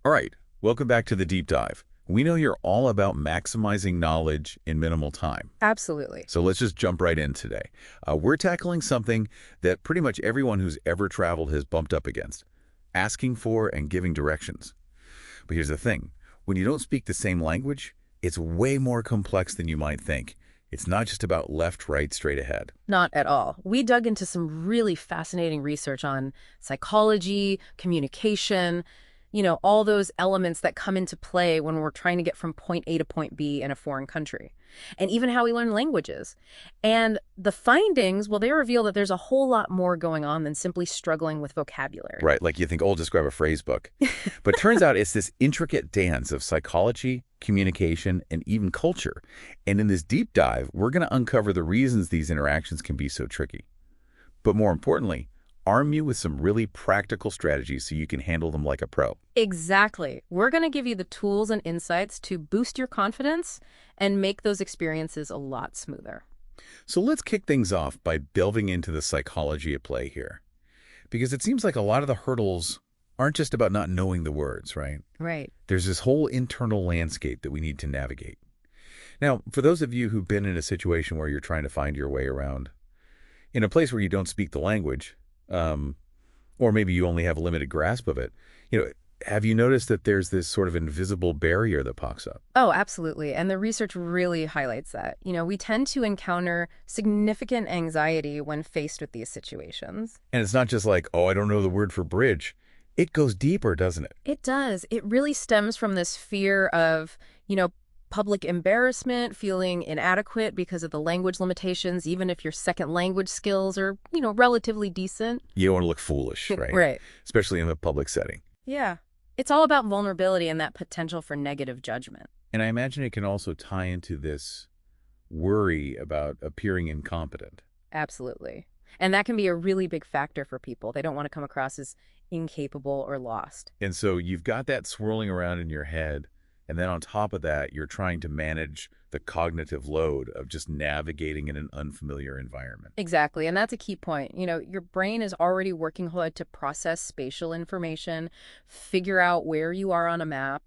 All right, welcome back to the deep dive. We know you're all about maximizing knowledge in minimal time. Absolutely. So let's just jump right in today. We're tackling something that pretty much everyone who's ever traveled has bumped up against, asking for and giving directions. But here's the thing. When you don't speak the same language, it's way more complex than you might think. It's not just about left, right, straight ahead. Not at all. We dug into some really fascinating research on psychology, communication, all those elements that come into play when we're trying to get from point A to point B in a foreign country, and even how we learn languages. And the findings, well, they reveal that there's a whole lot more going on than simply struggling with vocabulary. Right, like you think, oh, just grab a phrase book. But turns out it's this intricate dance of psychology, communication, and even culture. And in this deep dive, we're going to uncover the reasons these interactions can be so tricky. But more importantly, arm you with some really practical strategies so you can handle them like a pro. Exactly. We're going to give you the tools and insights to boost your confidence and make those experiences a lot smoother. So let's kick things off by delving into the psychology at play here. Because it seems like a lot of the hurdles aren't just about not knowing the words, right? Right. There's this whole internal landscape that we need to navigate. Now, for those of you who've been in a situation where you're trying to find your way around, in a place where you don't speak the language, or maybe you only have a limited grasp of it, have you noticed that there's this sort of invisible barrier that pops up? Oh, absolutely. And the research really highlights that. We tend to encounter significant anxiety when faced with these situations. And it's not just like, oh, I don't know the word for bridge. It goes deeper, doesn't it? It does. It really stems from this fear of, public embarrassment, feeling inadequate because of the language limitations, even if your second language skills are, relatively decent. You don't want to look foolish, right? Right. Especially in a public setting. Yeah. It's all about vulnerability and that potential for negative judgment. And I imagine it can also tie into this worry about appearing incompetent. Absolutely. And that can be a really big factor for people. They don't want to come across as incapable or lost. And so you've got that swirling around in your head, and then on top of that, you're trying to manage the cognitive load of just navigating in an unfamiliar environment. Exactly. And that's a key point. Your brain is already working hard to process spatial information, figure out where you are on a map,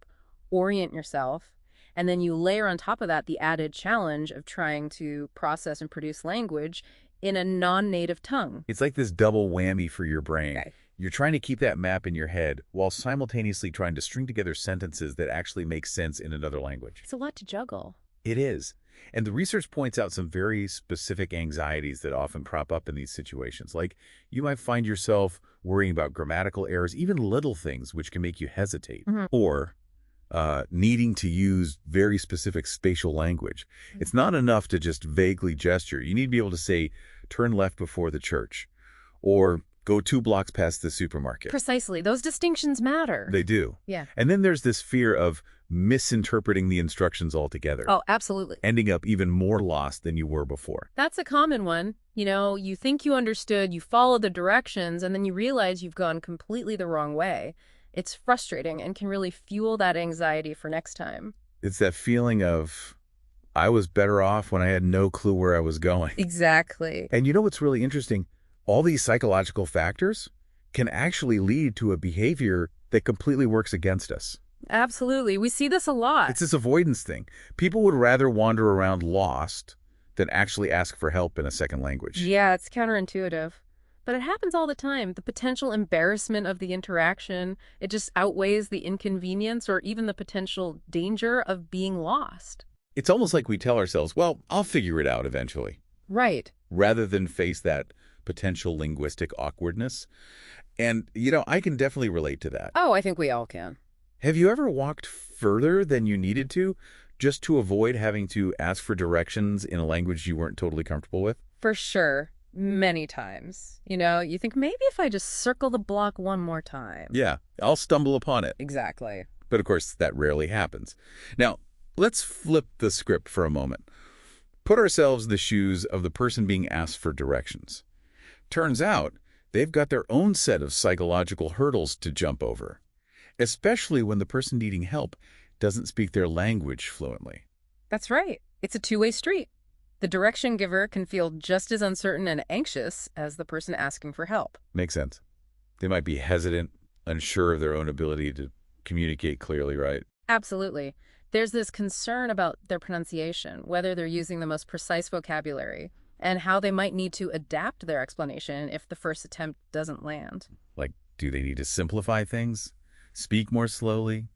orient yourself. And then you layer on top of that the added challenge of trying to process and produce language in a non-native tongue. It's like this double whammy for your brain. Okay. You're trying to keep that map in your head while simultaneously trying to string together sentences that actually make sense in another language. It's a lot to juggle. It is. And the research points out some very specific anxieties that often crop up in these situations. Like, you might find yourself worrying about grammatical errors, even little things, which can make you hesitate. Or needing to use very specific spatial language. It's not enough to just vaguely gesture. You need to be able to say, turn left before the church, or go 2 blocks past the supermarket. Precisely. Those distinctions matter. They do. Yeah. And then there's this fear of misinterpreting the instructions altogether. Oh, absolutely. Ending up even more lost than you were before. That's a common one. You think you understood, you follow the directions, and then you realize you've gone completely the wrong way. It's frustrating and can really fuel that anxiety for next time. It's that feeling of, I was better off when I had no clue where I was going. Exactly. And you know what's really interesting? All these psychological factors can actually lead to a behavior that completely works against us. Absolutely. We see this a lot. It's this avoidance thing. People would rather wander around lost than actually ask for help in a second language. Yeah, it's counterintuitive. But it happens all the time. The potential embarrassment of the interaction, it just outweighs the inconvenience or even the potential danger of being lost. It's almost like we tell ourselves, well, I'll figure it out eventually, Right. rather than face that potential linguistic awkwardness. And, I can definitely relate to that. Oh, I think we all can. Have you ever walked further than you needed to just to avoid having to ask for directions in a language you weren't totally comfortable with? For sure. Many times. You think maybe if I just circle the block one more time. Yeah, I'll stumble upon it. Exactly. But of course, that rarely happens. Now, let's flip the script for a moment. Put ourselves in the shoes of the person being asked for directions. Turns out, they've got their own set of psychological hurdles to jump over, especially when the person needing help doesn't speak their language fluently. That's right. It's a two-way street. The direction giver can feel just as uncertain and anxious as the person asking for help. Makes sense. They might be hesitant, unsure of their own ability to communicate clearly, right? Absolutely. There's this concern about their pronunciation, whether they're using the most precise vocabulary, and how they might need to adapt their explanation if the first attempt doesn't land. Like, do they need to simplify things? Speak more slowly?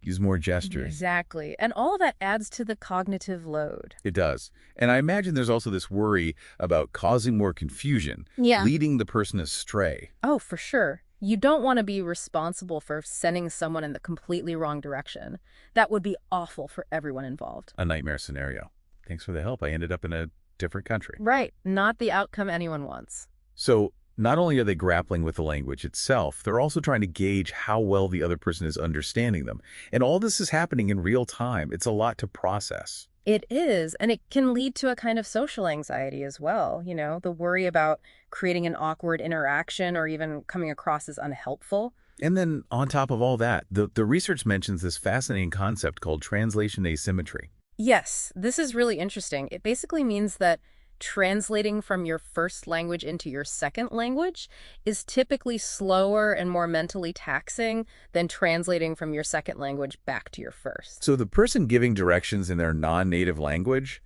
Use more gestures? Exactly. And all of that adds to the cognitive load. It does. And I imagine there's also this worry about causing more confusion, Yeah. leading the person astray. Oh, for sure. You don't want to be responsible for sending someone in the completely wrong direction. That would be awful for everyone involved. A nightmare scenario. Thanks for the help. I ended up in a different country. Right. Not the outcome anyone wants. So not only are they grappling with the language itself, they're also trying to gauge how well the other person is understanding them. And all this is happening in real time. It's a lot to process. It is, and it can lead to a kind of social anxiety as well. The worry about creating an awkward interaction or even coming across as unhelpful. And then on top of all that, the research mentions this fascinating concept called translation asymmetry. Yes, this is really interesting. It basically means that translating from your first language into your second language is typically slower and more mentally taxing than translating from your second language back to your first. So the person giving directions in their non-native language,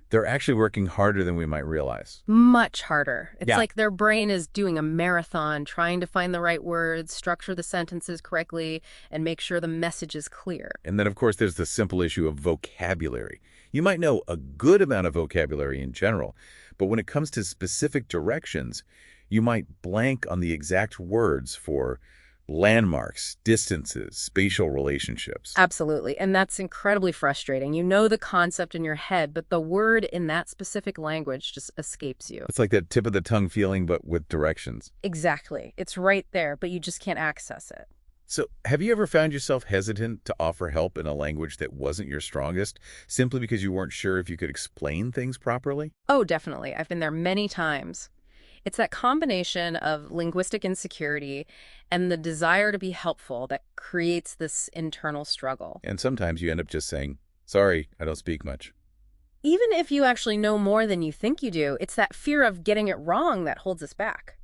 they're actually working harder than we might realize. Much harder. It's Yeah. like their brain is doing a marathon, trying to find the right words, structure the sentences correctly, and make sure the message is clear. And then, of course, there's the simple issue of vocabulary. You might know a good amount of vocabulary in general, but when it comes to specific directions, you might blank on the exact words for landmarks, distances, spatial relationships. Absolutely. And that's incredibly frustrating. You know the concept in your head, but the word in that specific language just escapes you. It's like that tip of the tongue feeling, but with directions. Exactly. It's right there, but you just can't access it. So have you ever found yourself hesitant to offer help in a language that wasn't your strongest, simply because you weren't sure if you could explain things properly? Oh, definitely. I've been there many times. It's that combination of linguistic insecurity and the desire to be helpful that creates this internal struggle. And sometimes you end up just saying, sorry, I don't speak much. Even if you actually know more than you think you do, it's that fear of getting it wrong that holds us back.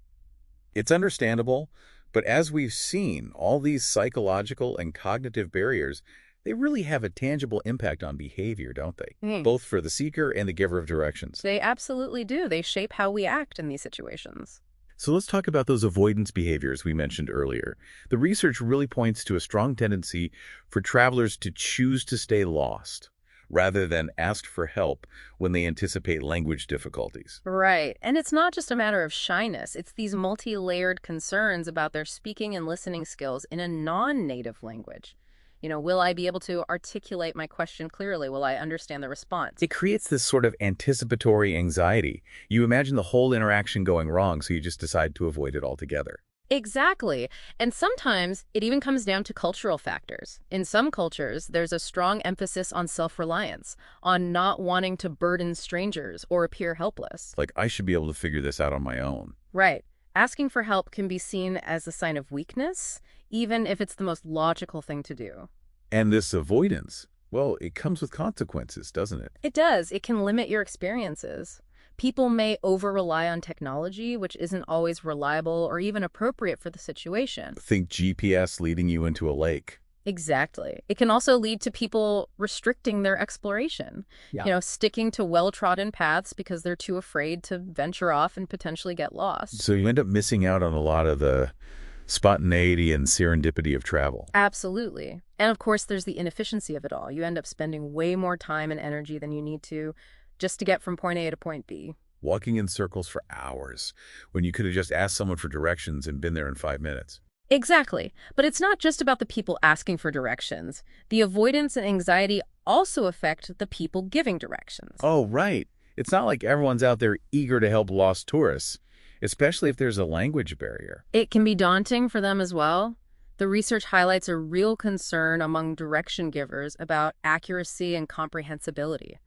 It's understandable, but as we've seen, all these psychological and cognitive barriers, they really have a tangible impact on behavior, don't they? Both for the seeker and the giver of directions. They absolutely do. They shape how we act in these situations. So let's talk about those avoidance behaviors we mentioned earlier. The research really points to a strong tendency for travelers to choose to stay lost rather than ask for help when they anticipate language difficulties. Right. And it's not just a matter of shyness. It's these multi-layered concerns about their speaking and listening skills in a non-native language. Will I be able to articulate my question clearly? Will I understand the response? It creates this sort of anticipatory anxiety. You imagine the whole interaction going wrong, so you just decide to avoid it altogether. Exactly. And sometimes it even comes down to cultural factors. In some cultures, there's a strong emphasis on self-reliance, on not wanting to burden strangers or appear helpless. Like, I should be able to figure this out on my own. Right. Asking for help can be seen as a sign of weakness, even if it's the most logical thing to do. And this avoidance, well, it comes with consequences, doesn't it? It does. It can limit your experiences. People may over-rely on technology, which isn't always reliable or even appropriate for the situation. Think GPS leading you into a lake. Exactly. It can also lead to people restricting their exploration, sticking to well-trodden paths because they're too afraid to venture off and potentially get lost. So you end up missing out on a lot of the spontaneity and serendipity of travel. Absolutely. And of course, there's the inefficiency of it all. You end up spending way more time and energy than you need to just to get from point A to point B. Walking in circles for hours when you could have just asked someone for directions and been there in 5 minutes. Exactly. But it's not just about the people asking for directions. The avoidance and anxiety also affect the people giving directions. Oh, right. It's not like everyone's out there eager to help lost tourists, especially if there's a language barrier. It can be daunting for them as well. The research highlights a real concern among direction givers about accuracy and comprehensibility.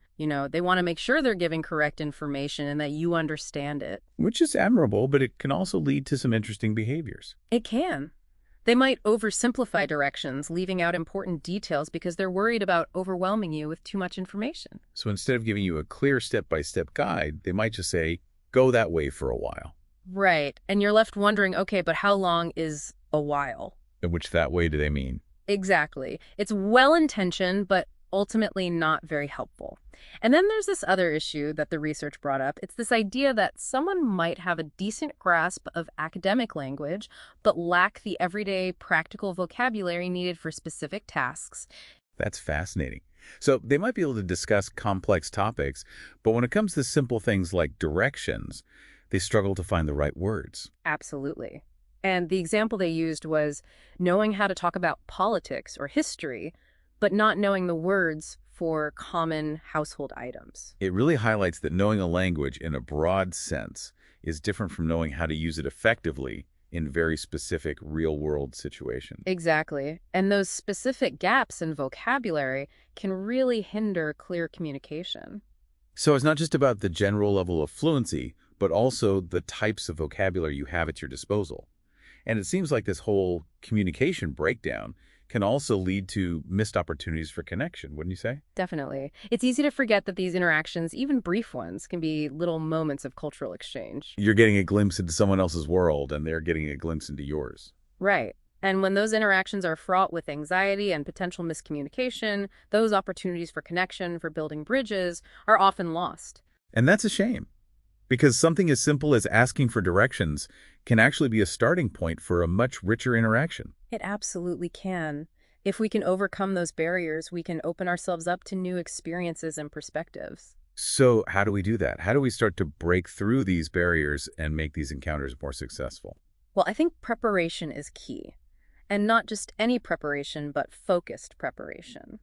They want to make sure they're giving correct information and that you understand it. Which is admirable, but it can also lead to some interesting behaviors. It can. They might oversimplify directions, leaving out important details because they're worried about overwhelming you with too much information. So instead of giving you a clear step-by-step guide, they might just say, go that way for a while. Right. And you're left wondering, okay, but how long is a while? And which that way do they mean? Exactly. It's well-intentioned, but ultimately not very helpful. And then there's this other issue that the research brought up. It's this idea that someone might have a decent grasp of academic language, but lack the everyday practical vocabulary needed for specific tasks. That's fascinating. So they might be able to discuss complex topics, but when it comes to simple things like directions, they struggle to find the right words. Absolutely. And the example they used was knowing how to talk about politics or history, but not knowing the words for common household items. It really highlights that knowing a language in a broad sense is different from knowing how to use it effectively in very specific real-world situations. Exactly. And those specific gaps in vocabulary can really hinder clear communication. So it's not just about the general level of fluency, but also the types of vocabulary you have at your disposal. And it seems like this whole communication breakdown can also lead to missed opportunities for connection, wouldn't you say? Definitely. It's easy to forget that these interactions, even brief ones, can be little moments of cultural exchange. You're getting a glimpse into someone else's world, and they're getting a glimpse into yours. Right. And when those interactions are fraught with anxiety and potential miscommunication, those opportunities for connection, for building bridges, are often lost. And that's a shame, because something as simple as asking for directions can actually be a starting point for a much richer interaction. It absolutely can. If we can overcome those barriers, we can open ourselves up to new experiences and perspectives. So how do we do that? How do we start to break through these barriers and make these encounters more successful? Well, I think preparation is key. And not just any preparation, but focused preparation.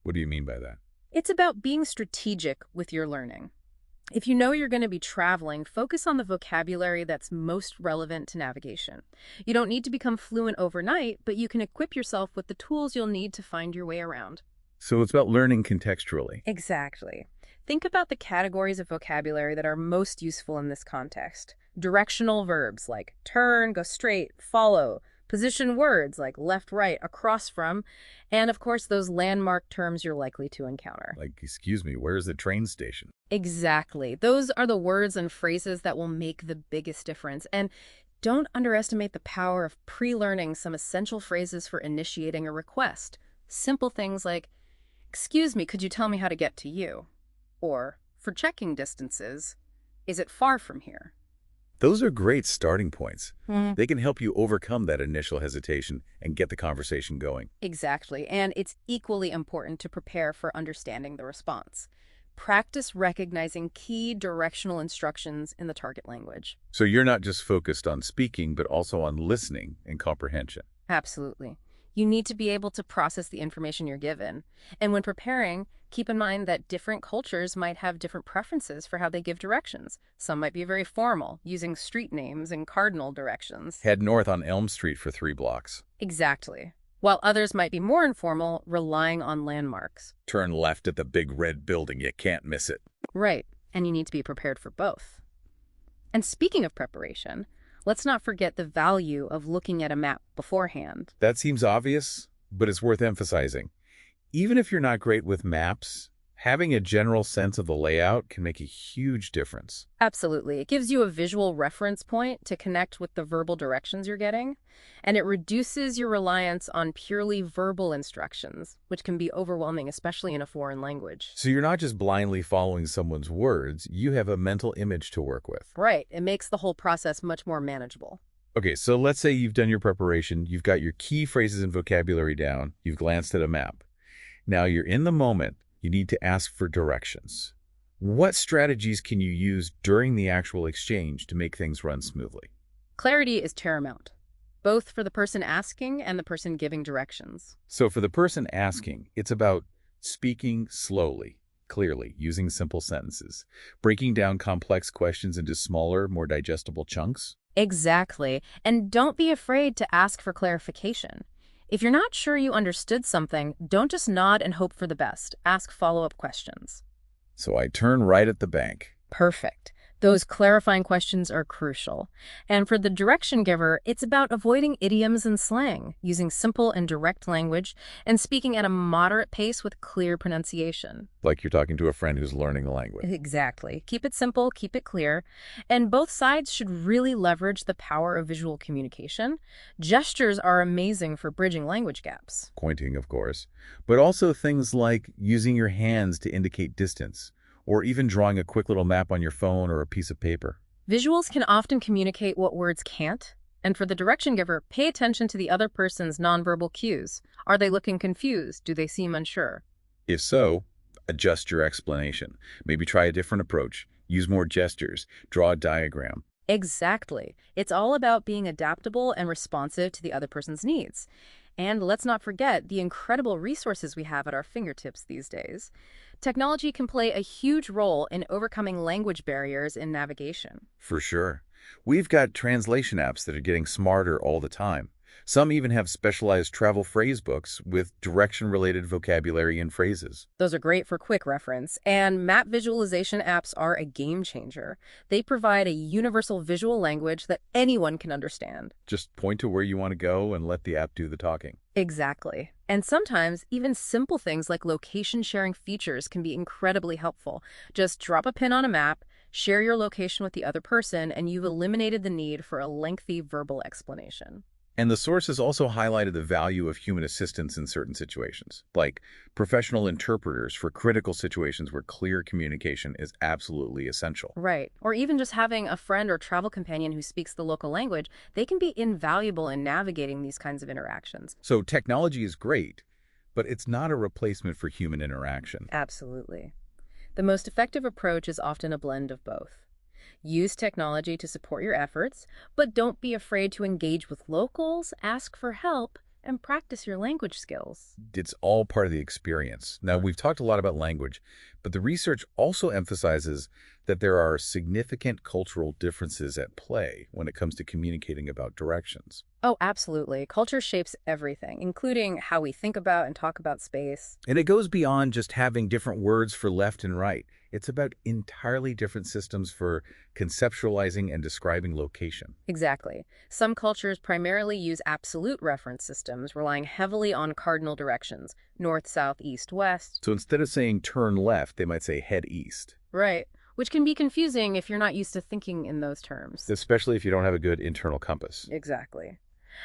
What do you mean by that? It's about being strategic with your learning. If you know you're going to be traveling, focus on the vocabulary that's most relevant to navigation. You don't need to become fluent overnight, but you can equip yourself with the tools you'll need to find your way around. So it's about learning contextually. Exactly. Think about the categories of vocabulary that are most useful in this context. Directional verbs like turn, go straight, follow. Position words like left, right, across from. And of course, those landmark terms you're likely to encounter. Like, excuse me, where's the train station? Exactly. Those are the words and phrases that will make the biggest difference. And don't underestimate the power of pre-learning some essential phrases for initiating a request. Simple things like, excuse me, could you tell me how to get to you? Or, for checking distances, is it far from here? Those are great starting points. They can help you overcome that initial hesitation and get the conversation going. Exactly. And it's equally important to prepare for understanding the response. Practice recognizing key directional instructions in the target language. So you're not just focused on speaking, but also on listening and comprehension. Absolutely. You need to be able to process the information you're given. And when preparing, keep in mind that different cultures might have different preferences for how they give directions. Some might be very formal, using street names and cardinal directions. Head north on Elm Street for 3 blocks. Exactly. While others might be more informal, relying on landmarks. Turn left at the big red building. You can't miss it. Right. And you need to be prepared for both. And speaking of preparation, let's not forget the value of looking at a map beforehand. That seems obvious, but it's worth emphasizing. Even if you're not great with maps, having a general sense of the layout can make a huge difference. Absolutely. It gives you a visual reference point to connect with the verbal directions you're getting, and it reduces your reliance on purely verbal instructions, which can be overwhelming, especially in a foreign language. So you're not just blindly following someone's words, you have a mental image to work with. Right. It makes the whole process much more manageable. Okay, so let's say you've done your preparation, you've got your key phrases and vocabulary down, you've glanced at a map. Now you're in the moment, you need to ask for directions. What strategies can you use during the actual exchange to make things run smoothly? Clarity is paramount, both for the person asking and the person giving directions. So for the person asking, it's about speaking slowly, clearly, using simple sentences, breaking down complex questions into smaller, more digestible chunks. Exactly. And don't be afraid to ask for clarification. If you're not sure you understood something, don't just nod and hope for the best. Ask follow-up questions. So I turn right at the bank. Perfect. Those clarifying questions are crucial. And for the direction giver, it's about avoiding idioms and slang, using simple and direct language, and speaking at a moderate pace with clear pronunciation. Like you're talking to a friend who's learning the language. Exactly. Keep it simple, keep it clear. And both sides should really leverage the power of visual communication. Gestures are amazing for bridging language gaps. Pointing, of course, but also things like using your hands to indicate distance, or even drawing a quick little map on your phone or a piece of paper. Visuals can often communicate what words can't. And for the direction giver, pay attention to the other person's nonverbal cues. Are they looking confused? Do they seem unsure? If so, adjust your explanation. Maybe try a different approach. Use more gestures. Draw a diagram. Exactly. It's all about being adaptable and responsive to the other person's needs. And let's not forget the incredible resources we have at our fingertips these days. Technology can play a huge role in overcoming language barriers in navigation. For sure. We've got translation apps that are getting smarter all the time. Some even have specialized travel phrase books with direction-related vocabulary and phrases. Those are great for quick reference, and map visualization apps are a game changer. They provide a universal visual language that anyone can understand. Just point to where you want to go and let the app do the talking. Exactly. And sometimes, even simple things like location sharing features can be incredibly helpful. Just drop a pin on a map, share your location with the other person, and you've eliminated the need for a lengthy verbal explanation. And the sources also highlighted the value of human assistance in certain situations, like professional interpreters for critical situations where clear communication is absolutely essential. Right. Or even just having a friend or travel companion who speaks the local language, they can be invaluable in navigating these kinds of interactions. So technology is great, but it's not a replacement for human interaction. Absolutely. The most effective approach is often a blend of both. Use technology to support your efforts, but don't be afraid to engage with locals, ask for help, and practice your language skills. It's all part of the experience. Now, we've talked a lot about language, but the research also emphasizes that there are significant cultural differences at play when it comes to communicating about directions. Oh, absolutely. Culture shapes everything, including how we think about and talk about space. And it goes beyond just having different words for left and right. It's about entirely different systems for conceptualizing and describing location. Exactly. Some cultures primarily use absolute reference systems, relying heavily on cardinal directions, north, south, east, west. So instead of saying turn left, they might say head east, Right. Which can be confusing if you're not used to thinking in those terms. especially if you don't have a good internal compass. Exactly.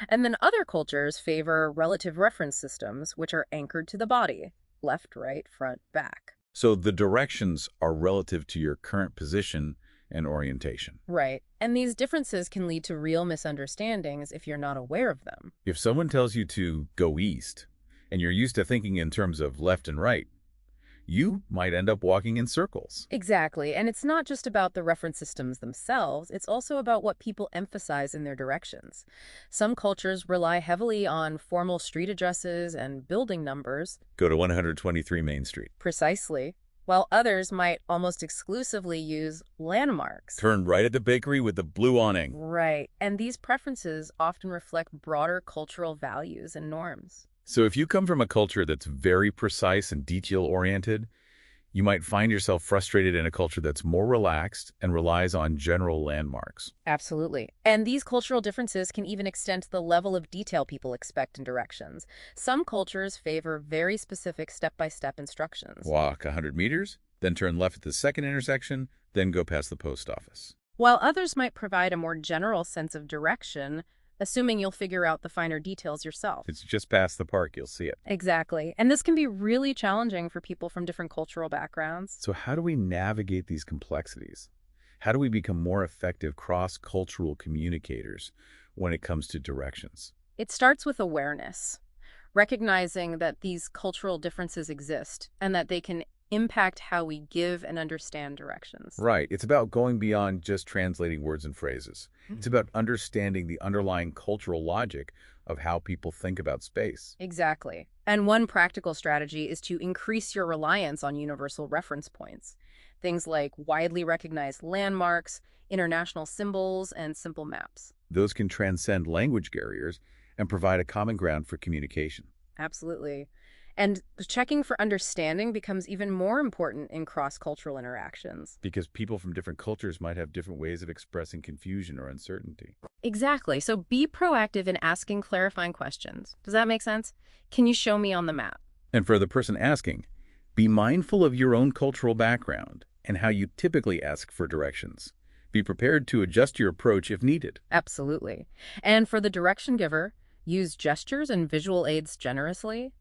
And then other cultures favor relative reference systems, which are anchored to the body, left, right, front, back. So the directions are relative to your current position and orientation. Right. And these differences can lead to real misunderstandings if you're not aware of them. If someone tells you to go east, and you're used to thinking in terms of left and right, you might end up walking in circles. Exactly. And it's not just about the reference systems themselves, it's also about what people emphasize in their directions. Some cultures rely heavily on formal street addresses and building numbers, Go to 123 Main Street. precisely, while others might almost exclusively use landmarks. Turn right at the bakery with the blue awning. Right. And these preferences often reflect broader cultural values and norms. So if you come from a culture that's very precise and detail-oriented, you might find yourself frustrated in a culture that's more relaxed and relies on general landmarks. Absolutely. And these cultural differences can even extend to the level of detail people expect in directions. Some cultures favor very specific step-by-step instructions, Walk 100 meters, then turn left at the second intersection, then go past the post office. while others might provide a more general sense of direction, assuming you'll figure out the finer details yourself. It's just past the park, you'll see it. Exactly. And this can be really challenging for people from different cultural backgrounds. So how do we navigate these complexities? How do we become more effective cross-cultural communicators when it comes to directions? It starts with awareness, recognizing that these cultural differences exist and that they can impact how we give and understand directions. Right. It's about going beyond just translating words and phrases. It's about understanding the underlying cultural logic of how people think about space. Exactly. And one practical strategy is to increase your reliance on universal reference points. Things like widely recognized landmarks, international symbols, and simple maps. Those can transcend language barriers and provide a common ground for communication. Absolutely. And checking for understanding becomes even more important in cross-cultural interactions. Because people from different cultures might have different ways of expressing confusion or uncertainty. Exactly. So be proactive in asking clarifying questions. Does that make sense? Can you show me on the map? And for the person asking, be mindful of your own cultural background and how you typically ask for directions. Be prepared to adjust your approach if needed. Absolutely. And for the direction giver, use gestures and visual aids generously.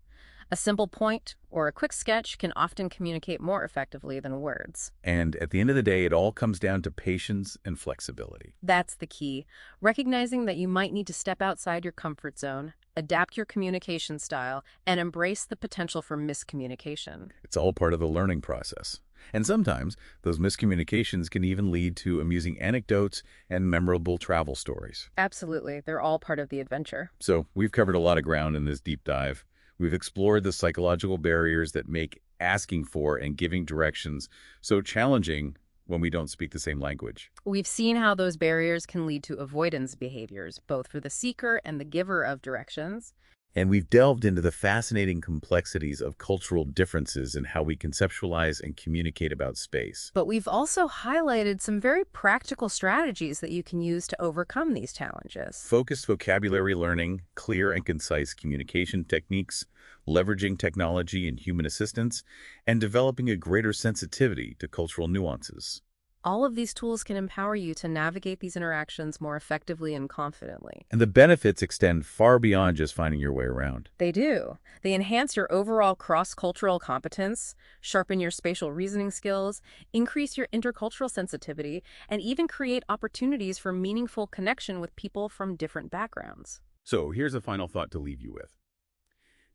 A simple point or a quick sketch can often communicate more effectively than words. And at the end of the day, it all comes down to patience and flexibility. That's the key. Recognizing that you might need to step outside your comfort zone, adapt your communication style, and embrace the potential for miscommunication. It's all part of the learning process. And sometimes those miscommunications can even lead to amusing anecdotes and memorable travel stories. Absolutely. They're all part of the adventure. So we've covered a lot of ground in this deep dive. We've explored the psychological barriers that make asking for and giving directions so challenging when we don't speak the same language. We've seen how those barriers can lead to avoidance behaviors, both for the seeker and the giver of directions. And we've delved into the fascinating complexities of cultural differences and how we conceptualize and communicate about space. But we've also highlighted some very practical strategies that you can use to overcome these challenges. Focused vocabulary learning, clear and concise communication techniques, leveraging technology and human assistance, and developing a greater sensitivity to cultural nuances. All of these tools can empower you to navigate these interactions more effectively and confidently. And the benefits extend far beyond just finding your way around. They do. They enhance your overall cross-cultural competence, sharpen your spatial reasoning skills, increase your intercultural sensitivity, and even create opportunities for meaningful connection with people from different backgrounds. So here's a final thought to leave you with.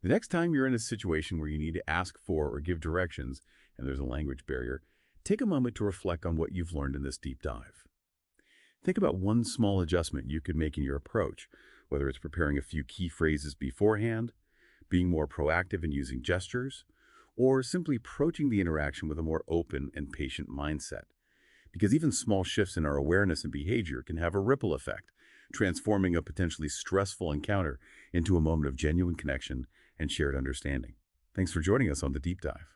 The next time you're in a situation where you need to ask for or give directions, and there's a language barrier, take a moment to reflect on what you've learned in this deep dive. Think about one small adjustment you could make in your approach, whether it's preparing a few key phrases beforehand, being more proactive in using gestures, or simply approaching the interaction with a more open and patient mindset. Because even small shifts in our awareness and behavior can have a ripple effect, transforming a potentially stressful encounter into a moment of genuine connection and shared understanding. Thanks for joining us on The Deep Dive.